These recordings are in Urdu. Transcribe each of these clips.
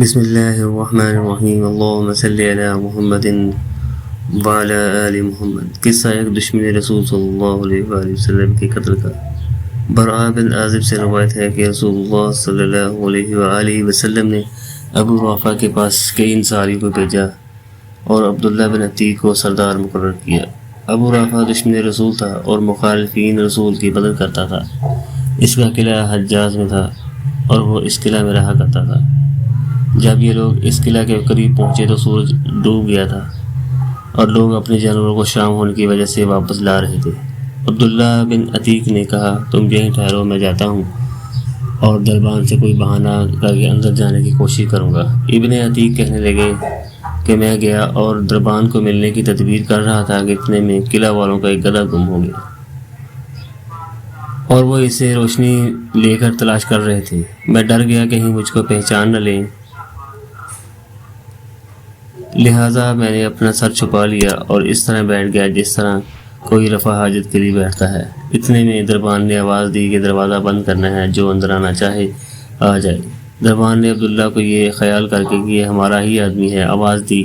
بسم اللہ الرحمن الرحیم اللہم صلی علی محمد وعلی آل محمد۔ قصہ ایک دشمن رسول صلی اللہ علیہ وآلہ وسلم کے قتل کا۔ برآ بن عازب سے روایت ہے کہ رسول اللہ صلی اللہ علیہ وآلہ وسلم نے ابو رافع کے پاس کئی انصاری کو بھیجا اور عبداللہ بن عتیق کو سردار مقرر کیا۔ ابو رافع دشمن رسول تھا اور مخالفین رسول کی مدد کرتا تھا۔ اس کا قلعہ حجاز میں تھا اور وہ اس قلعہ میں رہا کرتا تھا۔ جب یہ لوگ اس قلعہ کے قریب پہنچے تو سورج ڈوب گیا تھا اور لوگ اپنے جانوروں کو شام ہونے کی وجہ سے واپس لا رہے تھے۔ عبداللہ بن عتیق نے کہا تم یہیں ٹھہرو، میں جاتا ہوں اور دربان سے کوئی بہانہ کر کے اندر جانے کی کوشش کروں گا۔ ابن عتیق کہنے لگے کہ میں گیا اور دربان کو ملنے کی تدبیر کر رہا تھا کہ اتنے میں قلعہ والوں کا ایک گدھا گم ہو گیا اور وہ اسے روشنی لے کر تلاش کر رہے تھے۔ میں ڈر گیا کہیں مجھ کو پہچان نہ لیں، لہٰذا میں نے اپنا سر چھپا لیا اور اس طرح بیٹھ گیا جس طرح کوئی رفع حاجت کے لیے بیٹھتا ہے۔ اتنے میں دربان نے آواز دی کہ دروازہ بند کرنا ہے، جو اندر آنا چاہے آ جائے۔ دربان نے عبداللہ کو یہ خیال کر کے کہ یہ ہمارا ہی آدمی ہے آواز دی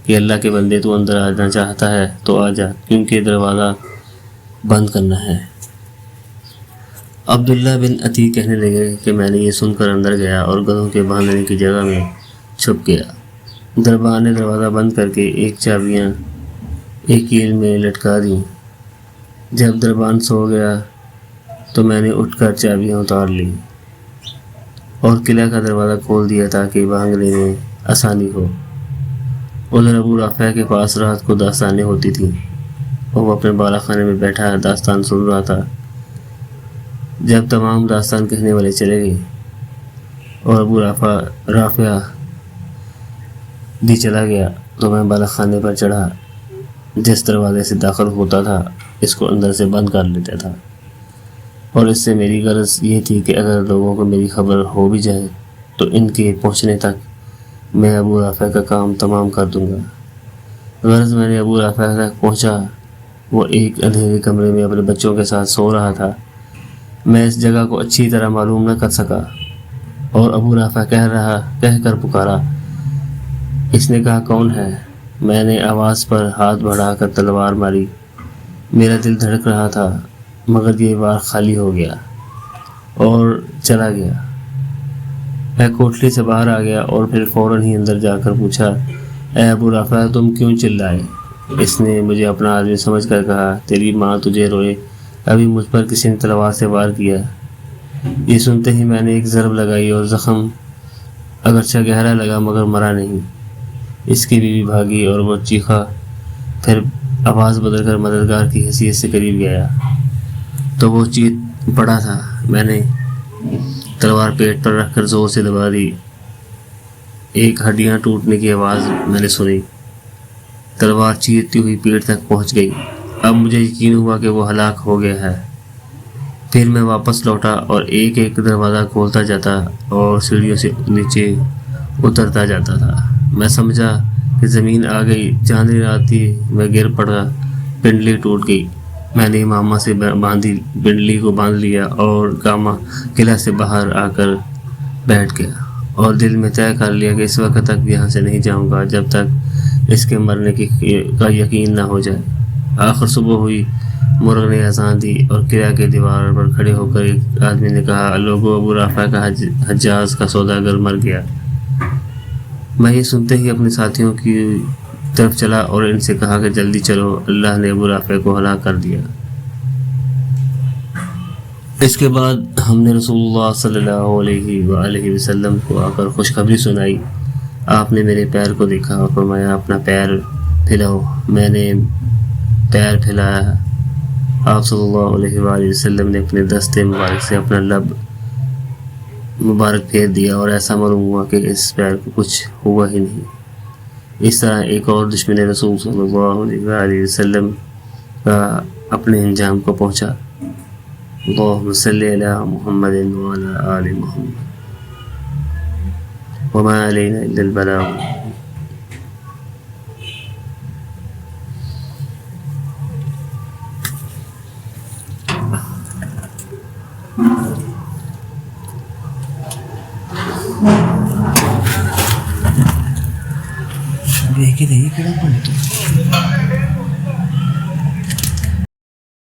کہ اللہ کے بندے تو اندر آنا چاہتا ہے تو آ جا، کیونکہ دروازہ بند کرنا ہے۔ عبداللہ بن عتیق کہنے لگے کہ میں نے یہ سن کر اندر گیا اور گدھوں کے باندھنے کی جگہ میں چھپ گیا۔ دربان نے دروازہ بند کر کے ایک چابیاں ایک کیل میں لٹکا دیں۔ جب دربان سو گیا تو میں نے اٹھ کر چابیاں اتار لی اور قلعہ کا دروازہ کھول دیا تاکہ بھاگنے میں آسانی ہو۔ ادھر ابو رافع کے پاس رات کو داستانیں ہوتی تھیں اور وہ اپنے بالا خانے میں بیٹھا داستان سن رہا تھا۔ جب تمام داستان کہنے والے چلے گئے اور ابو رافع بھی چلا گیا تو میں بالا خانے پر چڑھا، جس دروازے سے داخل ہوتا تھا اس کو اندر سے بند کر لیتا تھا، اور اس سے میری غرض یہ تھی کہ اگر لوگوں کو میری خبر ہو بھی جائے تو ان کے پہنچنے تک میں ابو رافع کا کام تمام کر دوں گا۔ غرض میں نے ابو رافع تک پہنچا، وہ ایک اندھیرے کمرے میں اپنے بچوں کے ساتھ سو رہا تھا۔ میں اس جگہ کو اچھی طرح معلوم نہ کر سکا اور ابو رافع کہہ کر پکارا۔ اس نے کہا کون ہے؟ میں نے آواز پر ہاتھ بڑھا کر تلوار ماری۔ میرا دل دھڑک رہا تھا مگر یہ بار خالی ہو گیا اور چلا گیا۔ میں کوٹلی سے باہر آ گیا اور پھر فوراً ہی اندر جا کر پوچھا اے ابو رافع تم کیوں چلائے؟ اس نے مجھے اپنا آدمی سمجھ کر کہا تیری ماں تجھے روئے، ابھی مجھ پر کسی نے تلوار سے وار کیا۔ یہ سنتے ہی میں نے ایک ضرب لگائی اور زخم اگرچہ گہرا لگا مگر مرا نہیں۔ اس کی بیوی بھاگی اور وہ چیخا، پھر آواز بدل کر مددگار کی حیثیت سے قریب گیا تو وہ چیخ پڑا تھا۔ میں نے تلوار پیٹ پر رکھ کر زور سے دبا دی۔ ایک ہڈیاں ٹوٹنے کی آواز میں نے سنی۔ تلوار چیرتی ہوئی پیٹ تک پہنچ گئی۔ اب مجھے یقین ہوا کہ وہ ہلاک ہو گیا ہے۔ پھر میں واپس لوٹا اور ایک ایک دروازہ کھولتا جاتا اور سیڑھیوں سے نیچے اترتا جاتا تھا۔ میں سمجھا کہ زمین آ گئی، چاندنی رات تھی، میں گر پڑا، پنڈلی ٹوٹ گئی۔ میں نے امامہ سے پنڈلی کو باندھ لیا اور قلعہ سے باہر آ کر بیٹھ گیا اور دل میں طے کر لیا کہ اس وقت تک یہاں سے نہیں جاؤں گا جب تک اس کے مرنے کا یقین نہ ہو جائے۔ آخر صبح ہوئی، مرغ نے اذان دی اور قلعہ کے دیوار پر کھڑے ہو کر ایک آدمی نے کہا لوگو ابو رافع کا حجاز کا سوداگر مر گیا۔ میں یہ سنتے ہی اپنے ساتھیوں کی طرف چلا اور ان سے کہا کہ جلدی چلو، اللہ نے ابو رافع کو ہلاک کر دیا۔ اس کے بعد ہم نے رسول اللہ صلی اللہ علیہ وآلہ وسلم کو آ کر خوشخبری سنائی۔ آپ نے میرے پیر کو دیکھا اور فرمایا اپنا پیر پھیلاؤ۔ میں نے پیر پھیلایا۔ آپ صلی اللہ علیہ وآلہ وسلم نے اپنے دستے مبارک سے اپنا لب مبارک پھیر دیا اور ایسا معلوم ہوا کہ اس پیر کو کچھ ہوا ہی نہیں۔ اس طرح ایک اور دشمن رسول صلی اللہ علیہ وآلہ وسلم کا اپنے انجام کو پہنچا۔ اللہم صلی علی محمد وعلی آل محمد وما علینا الا البلاغ۔ ਵੇਖ ਕੇ ਲਈ ਕਿਹੜਾ ਪੰਡਤ